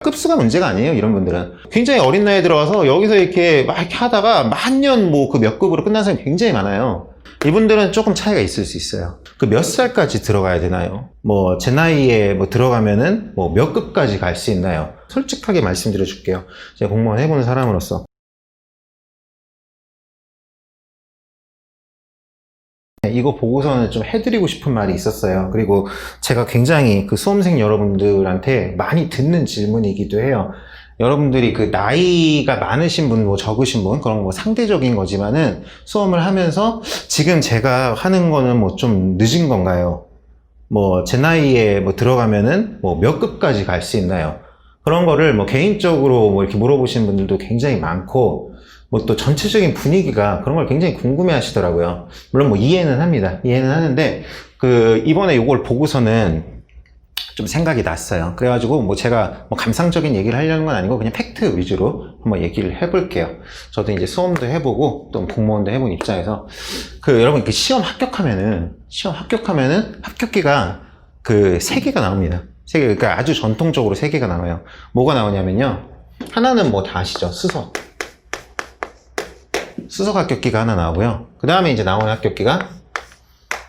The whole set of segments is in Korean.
급수가 문제가 아니에요. 이런 분들은 굉장히 어린 나이에 들어와서 여기서 이렇게 막 이렇게 하다가 만년 뭐 그 몇 급으로 끝난 사람이 굉장히 많아요. 이분들은 조금 차이가 있을 수 있어요. 그 몇 살까지 들어가야 되나요? 뭐 제 나이에 뭐 들어가면은 뭐 몇 급까지 갈 수 있나요? 솔직하게 말씀드려 줄게요. 제가 공무원 해보는 사람으로서 이거 보고서는 좀 해드리고 싶은 말이 있었어요. 그리고 제가 굉장히 그 수험생 여러분들한테 많이 듣는 질문이기도 해요. 여러분들이 그 나이가 많으신 분, 뭐 적으신 분, 그런 뭐 상대적인 거지만은 수험을 하면서 지금 제가 하는 거는 뭐 좀 늦은 건가요? 뭐 제 나이에 뭐 들어가면은 뭐 몇 급까지 갈 수 있나요? 그런 거를 뭐 개인적으로 뭐 이렇게 물어보시는 분들도 굉장히 많고, 뭐 또 전체적인 분위기가 그런 걸 굉장히 궁금해 하시더라고요. 물론 뭐 이해는 합니다. 이해는 하는데, 그 이번에 요걸 보고서는 좀 생각이 났어요. 그래가지고 뭐 제가 뭐 감상적인 얘기를 하려는 건 아니고 그냥 팩트 위주로 한번 얘기를 해볼게요. 저도 이제 수험도 해보고 또 공무원도 해본 입장에서 그 여러분 그 시험 합격하면은 합격기가 그 3개가 나옵니다. 3개. 그러니까 아주 전통적으로 3개가 나와요. 뭐가 나오냐면요. 하나는 뭐 다 아시죠? 수석 합격기가 하나 나오고요. 그 다음에 이제 나오는 합격기가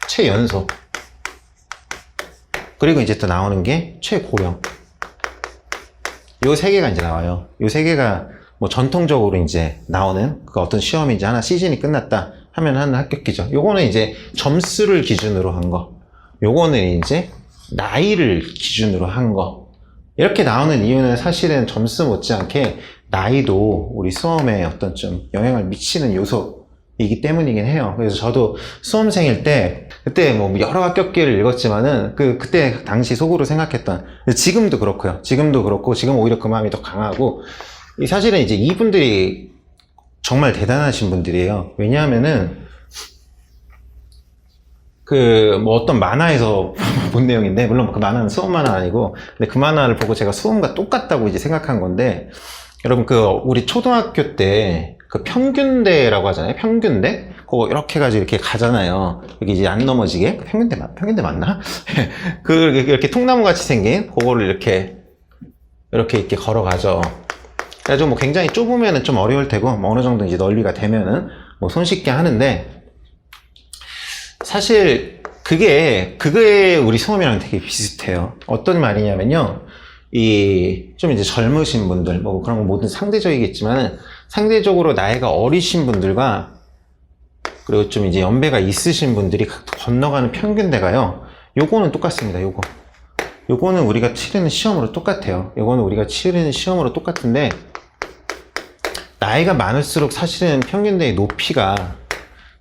최연소. 그리고 이제 또 나오는 게 최고령. 요 3개가 이제 나와요. 요 3개가 뭐 전통적으로 이제 나오는 그 어떤 시험이 이제 하나 시즌이 끝났다 하면 하는 합격기죠. 요거는 이제 점수를 기준으로 한 거. 요거는 이제 나이를 기준으로 한 거. 이렇게 나오는 이유는 사실은 점수 못지않게 나이도 우리 수험에 어떤 좀 영향을 미치는 요소이기 때문이긴 해요. 그래서 저도 수험생일 때 그때 뭐 여러 합격기를 읽었지만은 그때 당시 속으로 생각했던, 지금도 그렇고요. 지금도 그렇고 지금 오히려 그 마음이 더 강하고, 사실은 이제 이분들이 정말 대단하신 분들이에요. 왜냐하면은 그 뭐 어떤 만화에서 본 내용인데, 물론 그 만화는 수험 만화 아니고, 근데 그 만화를 보고 제가 수험과 똑같다고 이제 생각한 건데, 여러분 그 우리 초등학교 때 그 평균대라고 하잖아요. 평균대? 그거 이렇게 해가지고 이렇게 가잖아요. 여기 이제 안 넘어지게. 평균대 맞나? 그 이렇게 통나무 같이 생긴 그거를 이렇게 걸어가죠. 그래가지고 뭐 굉장히 좁으면은 좀 어려울 테고, 뭐 어느 정도 이제 넓이가 되면은 뭐 손쉽게 하는데, 사실 그게 우리 수험이랑 되게 비슷해요. 어떤 말이냐면요. 좀 이제 젊으신 분들, 뭐 그런 거 모든 상대적이겠지만은, 상대적으로 나이가 어리신 분들과, 그리고 좀 이제 연배가 있으신 분들이 건너가는 평균대가요. 요거는 똑같습니다. 요거는 우리가 치르는 시험으로 똑같아요. 요거는 우리가 치르는 시험으로 똑같은데, 나이가 많을수록 사실은 평균대의 높이가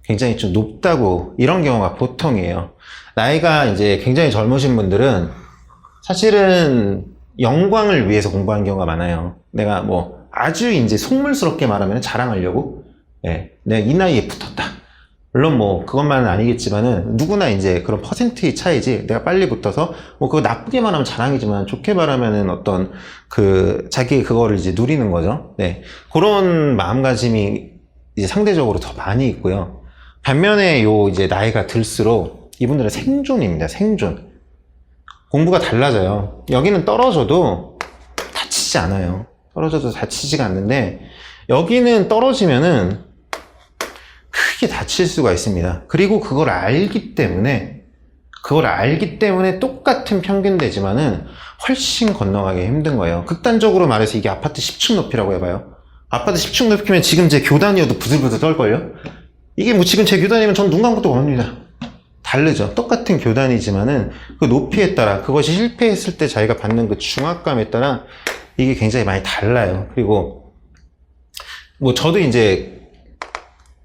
굉장히 좀 높다고, 이런 경우가 보통이에요. 나이가 이제 굉장히 젊으신 분들은 사실은 영광을 위해서 공부하는 경우가 많아요. 내가 뭐 아주 이제 속물스럽게 말하면 자랑하려고, 내가 이 나이에 붙었다. 물론 뭐 그것만은 아니겠지만은 누구나 이제 그런 퍼센트의 차이지, 내가 빨리 붙어서 뭐 그거 나쁘게 말하면 자랑이지만 좋게 말하면은 어떤 자기 그거를 이제 누리는 거죠. 그런 마음가짐이 이제 상대적으로 더 많이 있고요. 반면에 이제 나이가 들수록 이분들은 생존입니다. 생존. 공부가 달라져요. 여기는 떨어져도 다치지 않아요. 떨어져도 다치지가 않는데, 여기는 떨어지면은 크게 다칠 수가 있습니다. 그리고 그걸 알기 때문에 똑같은 평균대지만은 훨씬 건너가기 힘든 거예요. 극단적으로 말해서 이게 아파트 10층 높이라고 해봐요. 아파트 10층 높이면 지금 제 교단이어도 부들부들 떨걸요? 이게 뭐 지금 제 교단이면 전 눈 감고도 겁니다. 다르죠. 똑같은 교단이지만은 그 높이에 따라, 그것이 실패했을 때 자기가 받는 그 중압감에 따라 이게 굉장히 많이 달라요. 그리고 뭐 저도 이제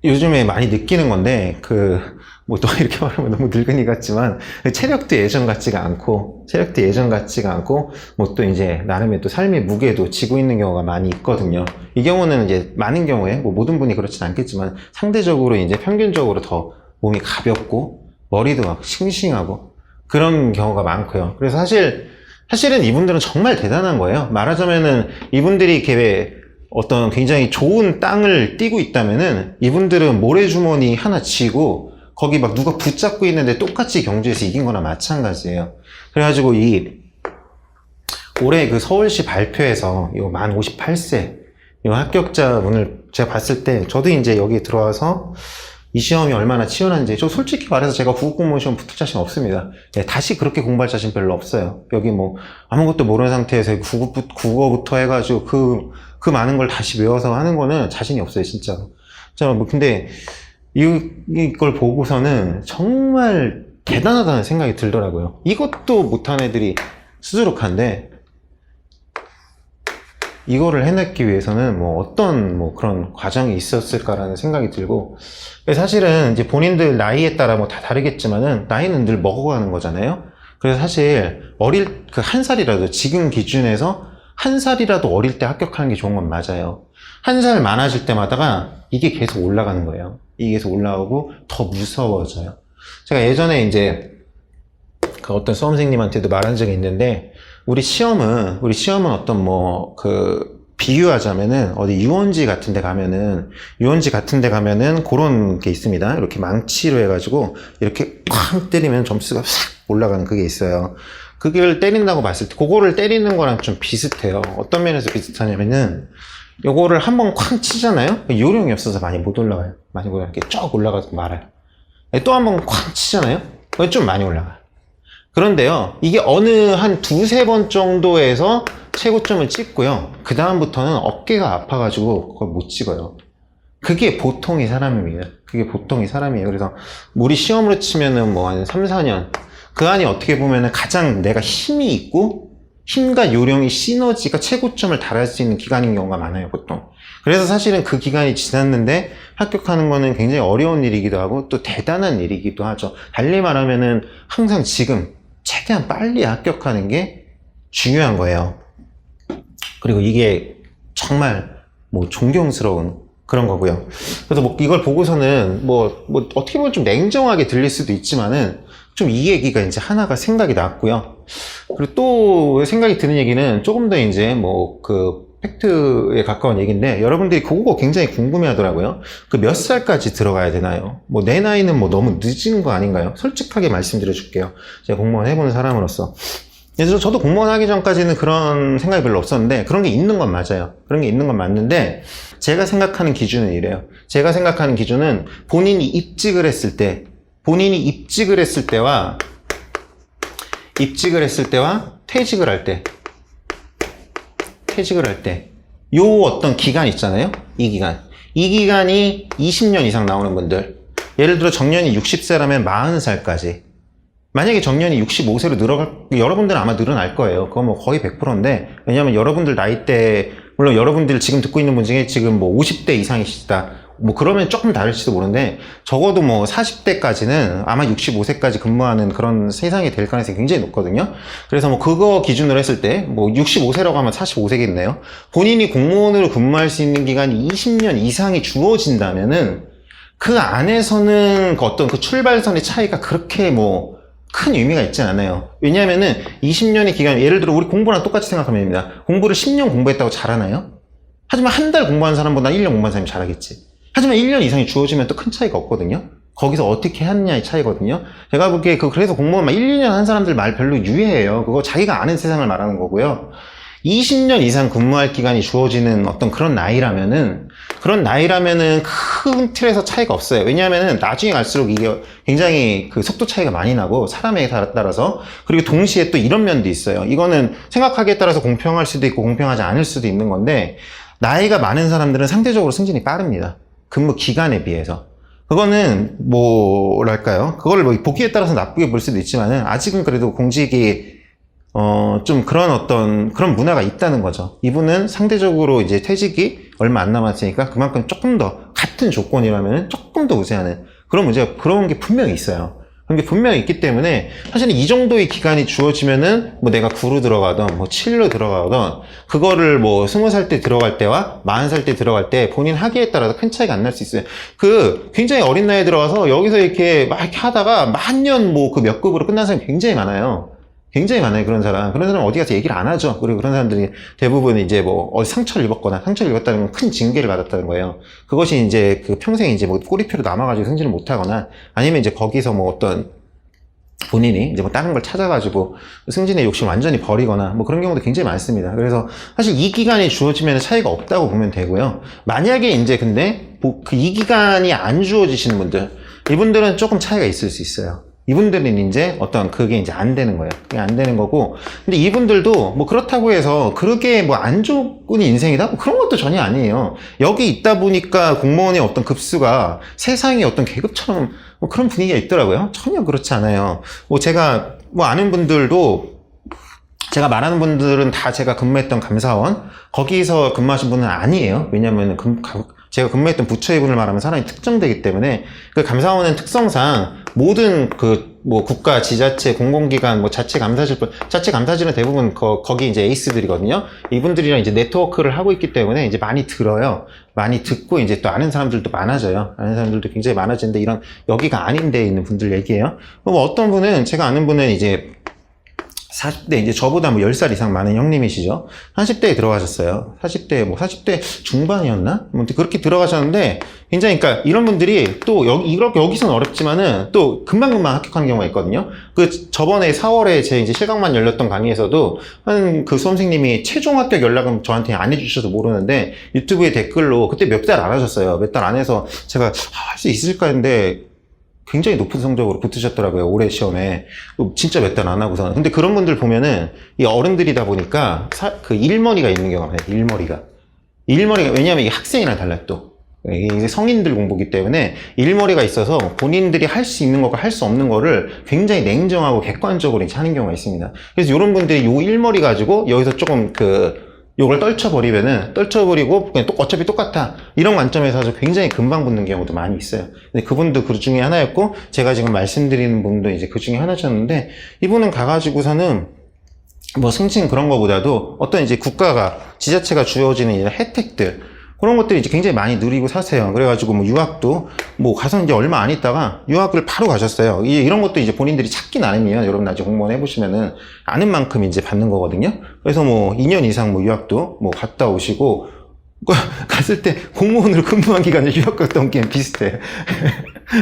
요즘에 많이 느끼는 건데, 뭐 또 이렇게 말하면 너무 늙은이 같지만, 체력도 예전 같지가 않고, 뭐 또 이제 나름의 또 삶의 무게도 지고 있는 경우가 많이 있거든요. 이 경우는 이제 많은 경우에, 뭐 모든 분이 그렇진 않겠지만, 상대적으로 이제 평균적으로 더 몸이 가볍고, 머리도 막 싱싱하고, 그런 경우가 많고요. 그래서 사실은 이분들은 정말 대단한 거예요. 말하자면은 이분들이 이렇게 어떤 굉장히 좋은 땅을 띄고 있다면은, 이분들은 모래주머니 하나 쥐고 거기 막 누가 붙잡고 있는데 똑같이 경주에서 이긴 거나 마찬가지예요. 그래가지고 올해 그 서울시 발표에서 요 만 58세 요 합격자분을 제가 봤을 때 저도 이제 여기 들어와서 이 시험이 얼마나 치열한지 저 솔직히 말해서 제가 구급공무원 시험 붙을 자신 없습니다. 예, 다시 그렇게 공부할 자신 별로 없어요. 여기 뭐 아무것도 모르는 상태에서 국어부터 해가지고 그 많은 걸 다시 외워서 하는 거는 자신이 없어요, 진짜로. 뭐 근데 이걸 보고서는 정말 대단하다는 생각이 들더라고요. 이것도 못한 애들이 수두룩한데 이거를 해냈기 위해서는 뭐 어떤 뭐 그런 과정이 있었을까라는 생각이 들고, 사실은 이제 본인들 나이에 따라 뭐 다 다르겠지만은 나이는 늘 먹어가는 거잖아요. 그래서 사실 그 한 살이라도 지금 기준에서 한 살이라도 어릴 때 합격하는 게 좋은 건 맞아요. 한 살 많아질 때마다가 이게 계속 올라가는 거예요. 이게 계속 올라가고 더 무서워져요. 제가 예전에 이제 그 어떤 수험생님한테도 말한 적이 있는데, 우리 시험은 어떤 뭐 비유하자면은 어디 유원지 같은 데 가면은 그런 게 있습니다. 이렇게 망치로 해가지고 이렇게 쾅 때리면 점수가 싹 올라가는 그게 있어요. 그걸 때린다고 봤을 때 그거를 때리는 거랑 좀 비슷해요. 어떤 면에서 비슷하냐면은 요거를 한번 쾅 치잖아요. 요령이 없어서 많이 못 올라가요. 이렇게 쭉 올라가서 말아요. 또 한번 쾅 치잖아요. 좀 많이 올라가요. 그런데요, 이게 어느 한 두세 번 정도에서 최고점을 찍고요, 그 다음부터는 어깨가 아파가지고 그걸 못 찍어요. 그게 보통의 사람입니다. 그래서 우리 시험으로 치면은 뭐 한 3, 4년 그 안이 어떻게 보면은 가장 내가 힘이 있고 힘과 요령이 시너지가 최고점을 달할 수 있는 기간인 경우가 많아요, 보통. 그래서 사실은 그 기간이 지났는데 합격하는 거는 굉장히 어려운 일이기도 하고 또 대단한 일이기도 하죠. 달리 말하면은 항상 지금 최대한 빨리 합격하는 게 중요한 거예요. 그리고 이게 정말 뭐 존경스러운 그런 거고요. 그래서 뭐 이걸 보고서는 뭐 어떻게 보면 좀 냉정하게 들릴 수도 있지만은 좀 이 얘기가 이제 하나가 생각이 났고요. 그리고 또 생각이 드는 얘기는 조금 더 이제 뭐 팩트에 가까운 얘기인데, 여러분들이 그거 굉장히 궁금해 하더라고요. 몇 살까지 들어가야 되나요? 뭐 내 나이는 뭐 너무 늦은 거 아닌가요? 솔직하게 말씀드려 줄게요. 제가 공무원 해보는 사람으로서. 그래서 저도 공무원 하기 전까지는 그런 생각이 별로 없었는데, 그런 게 있는 건 맞아요. 그런 게 있는 건 맞는데, 제가 생각하는 기준은 이래요. 제가 생각하는 기준은 본인이 입직을 했을 때와 퇴직을 할 때, 요 어떤 기간 있잖아요? 이 기간이 20년 이상 나오는 분들, 예를 들어 정년이 60세라면 40살까지, 만약에 정년이 65세로 여러분들은 아마 늘어날 거예요. 그건 뭐 거의 100%인데, 왜냐면 여러분들 나이대, 물론 여러분들 지금 듣고 있는 분 중에 지금 뭐 50대 이상이시다, 뭐 그러면 조금 다를지도 모르는데, 적어도 뭐 40대까지는 아마 65세까지 근무하는 그런 세상이 될 가능성이 굉장히 높거든요. 그래서 뭐 그거 기준으로 했을 때 뭐 65세라고 하면 45세겠네요. 본인이 공무원으로 근무할 수 있는 기간이 20년 이상이 주어진다면은 그 안에서는 어떤 그 출발선의 차이가 그렇게 뭐 큰 의미가 있지 않아요. 왜냐하면은 20년의 기간, 예를 들어 우리 공부랑 똑같이 생각하면 됩니다. 공부를 10년 공부했다고 잘하나요? 하지만 한 달 공부하는 사람보다 1년 공부하는 사람이 잘하겠지. 하지만 1년 이상이 주어지면 또 큰 차이가 없거든요. 거기서 어떻게 했냐의 차이거든요. 제가 보기에 그래서 공무원 1, 2년 한 사람들 말 별로 유해해요. 그거 자기가 아는 세상을 말하는 거고요. 20년 이상 근무할 기간이 주어지는 어떤 그런 나이라면은 큰 틀에서 차이가 없어요. 왜냐하면은 나중에 갈수록 이게 굉장히 속도 차이가 많이 나고, 사람에 따라서. 그리고 동시에 또 이런 면도 있어요. 이거는 생각하기에 따라서 공평할 수도 있고 공평하지 않을 수도 있는 건데, 나이가 많은 사람들은 상대적으로 승진이 빠릅니다. 근무 기간에 비해서. 그거는 뭐랄까요? 그걸 뭐 복귀에 따라서 나쁘게 볼 수도 있지만은, 아직은 그래도 공직이 좀 그런 문화가 있다는 거죠. 이분은 상대적으로 이제 퇴직이 얼마 안 남았으니까 그만큼 조금 더, 같은 조건이라면 조금 더 우세하는 그런 게 분명히 있어요. 그런 게 분명히 있기 때문에, 사실은 이 정도의 기간이 주어지면은 뭐 내가 9로 들어가던 뭐 7로 들어가던, 그거를 뭐 20살 때 들어갈 때와 40살 때 들어갈 때 본인 학위에 따라서 큰 차이가 안 날 수 있어요. 굉장히 어린 나이에 들어가서 여기서 이렇게 막 이렇게 하다가 만년 뭐 몇 급으로 끝난 사람이 굉장히 많아요. 그런 사람 어디 가서 얘기를 안 하죠. 그리고 그런 사람들이 대부분 이제 뭐 상처를 입었다는 건 큰 징계를 받았다는 거예요. 그것이 이제 평생 이제 뭐 꼬리표로 남아가지고 승진을 못 하거나, 아니면 이제 거기서 뭐 어떤 본인이 이제 뭐 다른 걸 찾아가지고 승진의 욕심 완전히 버리거나 뭐 그런 경우도 굉장히 많습니다. 그래서 사실 이 기간이 주어지면 차이가 없다고 보면 되고요. 만약에 이제 근데 그 이 기간이 안 주어지시는 분들, 이분들은 조금 차이가 있을 수 있어요. 이분들은 이제 어떤 그게 이제 안 되는 거예요. 그게 안 되는 거고, 근데 이분들도 뭐 그렇다고 해서 그렇게 뭐 안 좋은 인생이다? 뭐 그런 것도 전혀 아니에요. 여기 있다 보니까 공무원의 어떤 급수가 세상의 어떤 계급처럼 뭐 그런 분위기가 있더라고요. 전혀 그렇지 않아요. 뭐 제가 뭐 아는 분들도, 제가 말하는 분들은 다 제가 근무했던 감사원, 거기서 근무하신 분은 아니에요. 왜냐면 제가 근무했던 부처의 분을 말하면 사람이 특정되기 때문에, 그 감사원은 특성상 모든 뭐 국가, 지자체, 공공기관, 뭐 자체 감사실은 대부분 거기 이제 에이스들이거든요. 이분들이랑 이제 네트워크를 하고 있기 때문에 이제 많이 들어요. 많이 듣고 이제 또 아는 사람들도 많아져요. 아는 사람들도 굉장히 많아지는데, 이런 여기가 아닌 데에 있는 분들 얘기예요. 뭐 어떤 분은, 제가 아는 분은 이제 40대, 이제 저보다 뭐 10살 이상 많은 형님이시죠. 30대에 들어가셨어요. 40대 중반이었나? 뭐 그렇게 들어가셨는데, 굉장히, 그러니까 이런 분들이 또 여기서는 어렵지만은 또 금방금방 합격하는 경우가 있거든요. 저번에 4월에 제 이제 실강만 열렸던 강의에서도 그 수험생님이 최종 합격 연락은 저한테 안 해주셔서 모르는데, 유튜브에 댓글로 그때 몇 달 안 하셨어요. 몇 달 안 해서 제가 할 수 있을까 했는데, 굉장히 높은 성적으로 붙으셨더라고요. 올해 시험에. 진짜 몇 달 안 하고서. 근데 그런 분들 보면은, 이 어른들이다 보니까, 그 일머리가 있는 경우가 많아요. 일머리가, 왜냐면 이게 학생이랑 달라요, 또. 이게 성인들 공부기 때문에, 일머리가 있어서 본인들이 할 수 있는 것과 할 수 없는 거를 굉장히 냉정하고 객관적으로 하는 경우가 있습니다. 그래서 이런 분들이 요 일머리 가지고, 여기서 조금 요걸 떨쳐버리고, 그냥 어차피 똑같아. 이런 관점에서 아주 굉장히 금방 붙는 경우도 많이 있어요. 근데 그분도 그 중에 하나였고, 제가 지금 말씀드리는 분도 이제 그 중에 하나셨는데, 이분은 가가지고서는 뭐 승진 그런 거보다도 어떤 이제 국가가, 지자체가 주어지는 이런 혜택들, 그런 것들이 이제 굉장히 많이 누리고 사세요. 그래가지고 뭐 유학도 뭐 가서 이제 얼마 안 있다가 유학을 바로 가셨어요. 이런 것도 이제 본인들이 찾기 나름이에요. 여러분 나중에 공무원 해보시면은 아는 만큼 이제 받는 거거든요. 그래서 뭐 2년 이상 뭐 유학도 뭐 갔다 오시고, 갔을 때 공무원으로 근무한 기간이 유학 갔다 온 게임 비슷해.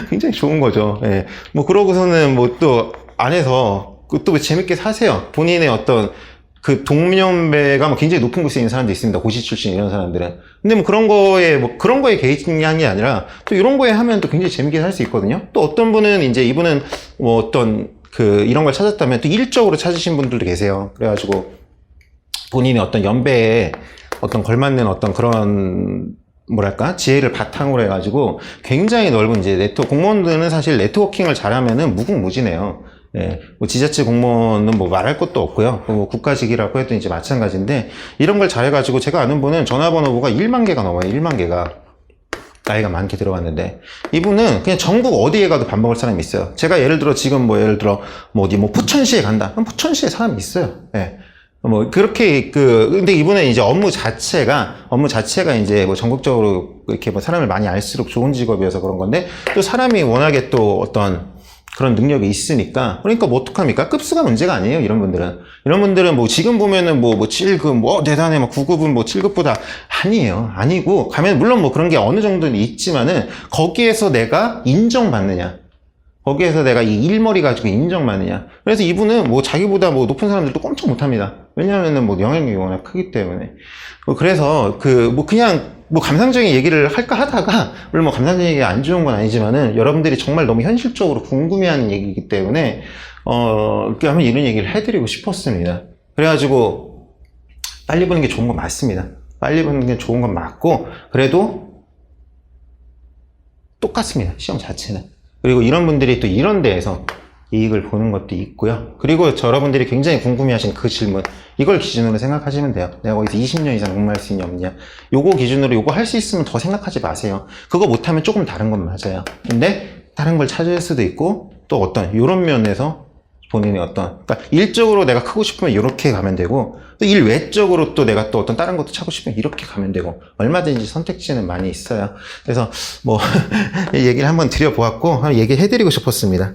굉장히 좋은 거죠. 예. 뭐 그러고서는 뭐 또 안에서 또 재밌게 사세요. 본인의 어떤 그 동년배가 뭐 굉장히 높은 곳에 있는 사람도 있습니다. 고시 출신 이런 사람들은. 근데 뭐 그런 거에 개의한 게 아니라 또 이런 거에 하면 또 굉장히 재밌게 살 수 있거든요. 또 어떤 분은 이제 이분은 뭐 어떤 이런 걸 찾았다면 또 일적으로 찾으신 분들도 계세요. 그래가지고 본인의 어떤 연배에 어떤 걸맞는 어떤 그런 뭐랄까 지혜를 바탕으로 해가지고 굉장히 넓은 이제 공무원들은 사실 네트워킹을 잘하면은 무궁무진해요. 예, 뭐 지자체 공무원은 뭐 말할 것도 없고요. 뭐 국가직이라고 해도 이제 마찬가지인데, 이런 걸 잘해가지고 제가 아는 분은 전화번호가 1만 개가 넘어요. 1만 개가. 나이가 많게 들어갔는데, 이분은 그냥 전국 어디에 가도 밥 먹을 사람이 있어요. 제가 예를 들어 지금 뭐 예를 들어 뭐 어디 뭐 포천시에 간다. 그럼 포천시에 사람이 있어요. 예. 뭐 그렇게 근데 이분은 이제 업무 자체가 이제 뭐 전국적으로 이렇게 뭐 사람을 많이 알수록 좋은 직업이어서 그런 건데, 또 사람이 워낙에 또 어떤 그런 능력이 있으니까, 그러니까 뭐 어떡합니까? 급수가 문제가 아니에요, 이런 분들은 뭐 지금 보면은 뭐 7급, 뭐 대단해, 뭐 9급은 뭐 7급보다 아니고, 가면 물론 뭐 그런 게 어느 정도는 있지만은, 거기에서 내가 인정받느냐. 거기에서 내가 이 일머리 가지고 인정받느냐. 그래서 이분은 뭐 자기보다 뭐 높은 사람들도 꼼짝 못합니다. 왜냐하면은 뭐 영향력이 워낙 크기 때문에. 그래서 뭐 그냥 뭐 감상적인 얘기를 할까 하다가, 물론 뭐 감상적인 얘기가 안 좋은 건 아니지만은 여러분들이 정말 너무 현실적으로 궁금해하는 얘기이기 때문에 한번 이런 얘기를 해드리고 싶었습니다. 그래가지고 빨리 보는 게 좋은 건 맞습니다. 빨리 보는 게 좋은 건 맞고, 그래도 똑같습니다. 시험 자체는. 그리고 이런 분들이 또 이런 데에서 이익을 보는 것도 있고요. 그리고 여러분들이 굉장히 궁금해하신 그 질문, 이걸 기준으로 생각하시면 돼요. 내가 거기서 20년 이상 근무할 수 있냐 없냐. 요거 기준으로 요거 할 수 있으면 더 생각하지 마세요. 그거 못하면 조금 다른 건 맞아요. 근데 다른 걸 찾을 수도 있고, 또 어떤 요런 면에서 본인의 그러니까 일적으로 내가 크고 싶으면 이렇게 가면 되고, 또 일 외적으로 또 내가 또 어떤 다른 것도 찾고 싶으면 이렇게 가면 되고, 얼마든지 선택지는 많이 있어요. 그래서 뭐 얘기를 한번 드려보았고, 한번 얘기해드리고 싶었습니다.